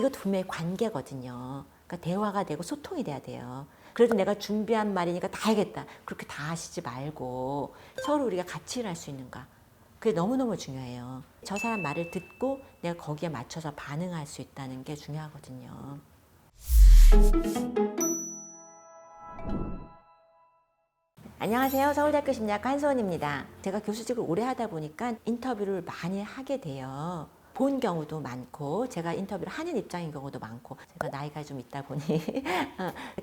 이것도 분명히 관계거든요. 그러니까 대화가 되고 소통이 돼야 돼요. 그래도 내가 준비한 말이니까 다 하겠다. 그렇게 다 하시지 말고 서로 우리가 같이 일할 수 있는가. 그게 너무너무 중요해요. 저 사람 말을 듣고 내가 거기에 맞춰서 반응할 수 있다는 게 중요하거든요. 안녕하세요. 서울대학교 심리학과 한소원입니다. 제가 교수직을 오래 하다 보니까 인터뷰를 많이 하게 돼요. 본 경우도 많고 제가 인터뷰를 하는 입장인 경우도 많고 제가 나이가 좀 있다 보니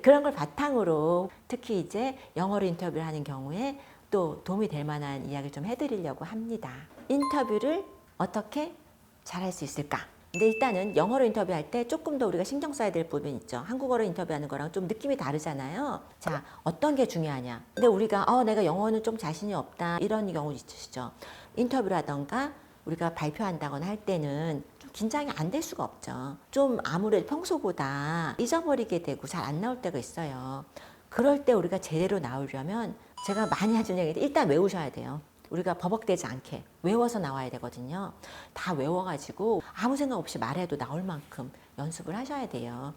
그런 걸 바탕으로 특히 이제 영어로 인터뷰를 하는 경우에 또 도움이 될 만한 이야기를 좀 해드리려고 합니다. 인터뷰를 어떻게 잘할 수 있을까? 근데 일단은 영어로 인터뷰할 때 조금 더 우리가 신경 써야 될 부분이 있죠. 한국어로 인터뷰하는 거랑 좀 느낌이 다르잖아요. 자, 어떤 게 중요하냐? 근데 우리가 내가 영어는 좀 자신이 없다 이런 경우 있으시죠. 인터뷰라던가 우리가 발표한다거나 할 때는 좀 긴장이 안 될 수가 없죠. 좀 아무래도 평소보다 잊어버리게 되고 잘 안 나올 때가 있어요. 그럴 때 우리가 제대로 나오려면 제가 많이 하는 얘기인데 일단 외우셔야 돼요. 우리가 버벅대지 않게 외워서 나와야 되거든요. 다 외워가지고 아무 생각 없이 말해도 나올 만큼 연습을 하셔야 돼요.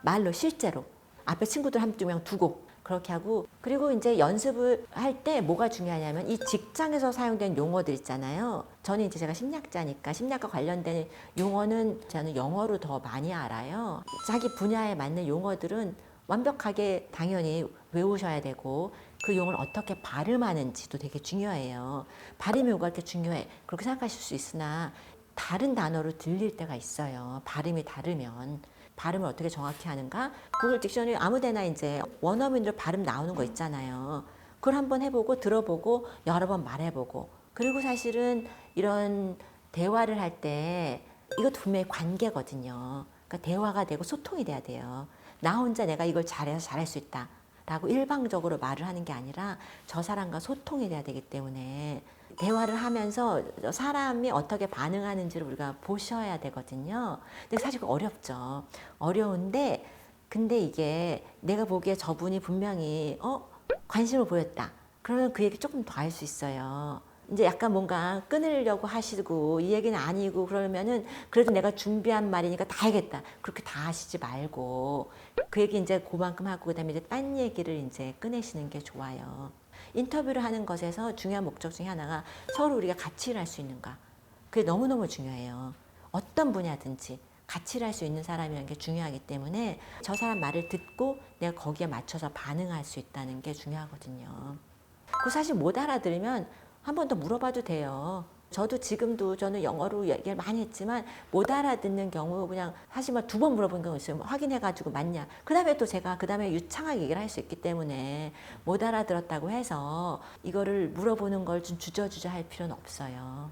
말로 실제로 앞에 친구들 한 두 명 두고 그렇게 하고, 그리고 이제 연습을 할 때 뭐가 중요하냐면 이 직장에서 사용되는 용어들 있잖아요. 저는 이제 제가 심리학자니까 심리학과 관련된 용어는 저는 영어로 더 많이 알아요. 자기 분야에 맞는 용어들은 완벽하게 당연히 외우셔야 되고 그 용어를 어떻게 발음하는지도 되게 중요해요. 발음이 뭐가 이렇게 중요해 그렇게 생각하실 수 있으나 다른 단어로 들릴 때가 있어요. 발음이 다르면. 발음을 어떻게 정확히 하는가? 구글 딕셔너리 아무 데나 이제 원어민으로 발음 나오는 거 있잖아요. 그걸 한번 해보고 들어보고 여러 번 말해보고, 그리고 사실은 이런 대화를 할 때 이것도 분명히 관계거든요. 그러니까 대화가 되고 소통이 돼야 돼요. 나 혼자 내가 이걸 잘해서 잘할 수 있다 라고 일방적으로 말을 하는 게 아니라 저 사람과 소통이 돼야 되기 때문에 대화를 하면서 사람이 어떻게 반응하는지를 우리가 보셔야 되거든요. 근데 사실 어렵죠. 어려운데 근데 이게 내가 보기에 저분이 분명히 관심을 보였다. 그러면 그 얘기 조금 더 할 수 있어요. 이제 약간 뭔가 끊으려고 하시고 이 얘기는 아니고 그러면은 그래도 내가 준비한 말이니까 다 하겠다. 그렇게 다 하시지 말고 그 얘기 이제 그만큼 하고 그다음에 이제 딴 얘기를 이제 꺼내시는 게 좋아요. 인터뷰를 하는 것에서 중요한 목적 중에 하나가 서로 우리가 같이 일할 수 있는가. 그게 너무너무 중요해요. 어떤 분야든지 같이 일할 수 있는 사람이라는 게 중요하기 때문에 저 사람 말을 듣고 내가 거기에 맞춰서 반응할 수 있다는 게 중요하거든요. 그 사실 못 알아들으면 한 번 더 물어봐도 돼요. 저도 지금도 저는 영어로 얘기를 많이 했지만 못 알아듣는 경우 그냥 사실 막 두 번 물어본 경우 있어요. 확인해가지고 맞냐. 그 다음에 또 제가 그 다음에 유창하게 얘기를 할 수 있기 때문에 못 알아들었다고 해서 이거를 물어보는 걸 좀 주저주저 할 필요는 없어요.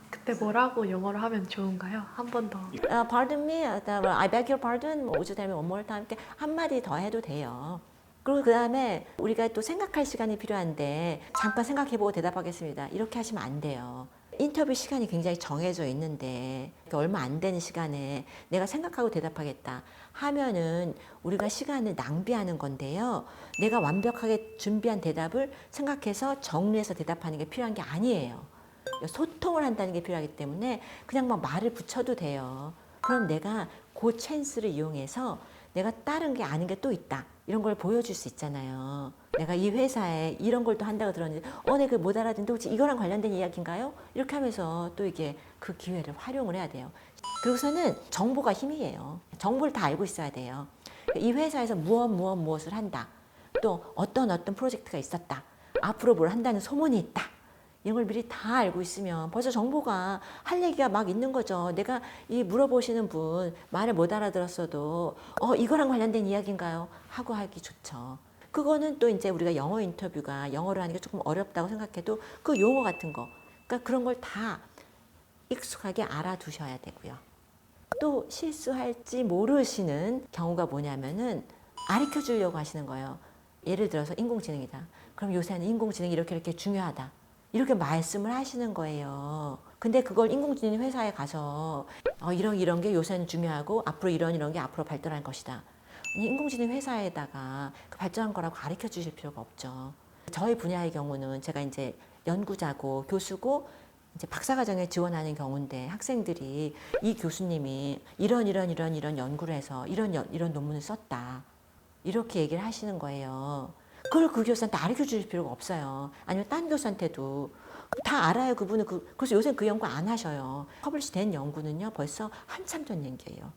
그때 뭐라고 영어로 하면 좋은가요? 한 번 더. Pardon me, I beg your pardon, would you tell me one more time? 이렇게 한마디 더 해도 돼요. 그리고 그 다음에 우리가 또 생각할 시간이 필요한데 잠깐 생각해보고 대답하겠습니다. 이렇게 하시면 안 돼요. 인터뷰 시간이 굉장히 정해져 있는데 얼마 안 되는 시간에 내가 생각하고 대답하겠다 하면은 우리가 시간을 낭비하는 건데요. 내가 완벽하게 준비한 대답을 생각해서 정리해서 대답하는 게 필요한 게 아니에요. 소통을 한다는 게 필요하기 때문에 그냥 막 말을 붙여도 돼요. 그럼 내가 그 찬스를 이용해서 내가 다른 게 아는 게 또 있다. 이런 걸 보여줄 수 있잖아요. 내가 이 회사에 이런 걸 또 한다고 들었는데 내가 그걸 못 알아듣는데 혹시 이거랑 관련된 이야기인가요? 이렇게 하면서 또 이게 그 기회를 활용을 해야 돼요. 그리고서는 정보가 힘이에요. 정보를 다 알고 있어야 돼요. 이 회사에서 무엇을 한다. 또 어떤 프로젝트가 있었다. 앞으로 뭘 한다는 소문이 있다. 이런 걸 미리 다 알고 있으면 벌써 정보가 할 얘기가 막 있는 거죠. 내가 이 물어보시는 분 말을 못 알아들었어도 이거랑 관련된 이야기인가요? 하고 하기 좋죠. 그거는 또 이제 우리가 영어 인터뷰가 영어로 하는 게 조금 어렵다고 생각해도 그 용어 같은 거, 그러니까 그런 걸 다 익숙하게 알아두셔야 되고요. 또 실수할지 모르시는 경우가 뭐냐면은 가르쳐 주려고 하시는 거예요. 예를 들어서 인공지능이다. 그럼 요새는 인공지능이 이렇게 중요하다. 이렇게 말씀을 하시는 거예요. 근데 그걸 인공지능 회사에 가서 이런 게 요새는 중요하고 앞으로 이런 게 앞으로 발전할 것이다. 아니, 인공지능 회사에다가 그 발전한 거라고 가르쳐 주실 필요가 없죠. 저희 분야의 경우는 제가 이제 연구자고 교수고 이제 박사과정에 지원하는 경우인데 학생들이 이 교수님이 이런 연구를 해서 이런 논문을 썼다. 이렇게 얘기를 하시는 거예요. 그걸 그 교수한테 알려 줄 필요가 없어요. 아니면 딴 교수한테도 다 알아요. 그분은 그래서 요새 그 연구 안 하셔요. 퍼블리시 된 연구는요 벌써 한참 전 얘기예요.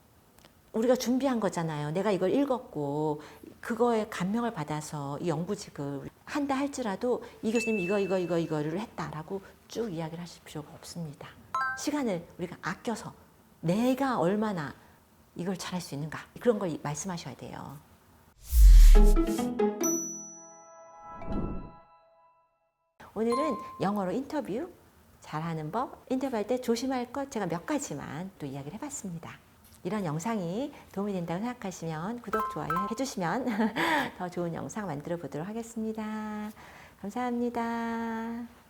우리가 준비한 거잖아요. 내가 이걸 읽었고 그거에 감명을 받아서 이 연구직을 한다 할지라도 이 교수님이 이거를 했다라고 쭉 이야기를 하실 필요가 없습니다. 시간을 우리가 아껴서 내가 얼마나 이걸 잘할 수 있는가 그런 걸 말씀하셔야 돼요. 오늘은 영어로 인터뷰 잘하는 법, 인터뷰할 때 조심할 것 제가 몇 가지만 또 이야기를 해봤습니다. 이런 영상이 도움이 된다고 생각하시면 구독, 좋아요 해주시면 더 좋은 영상 만들어 보도록 하겠습니다. 감사합니다.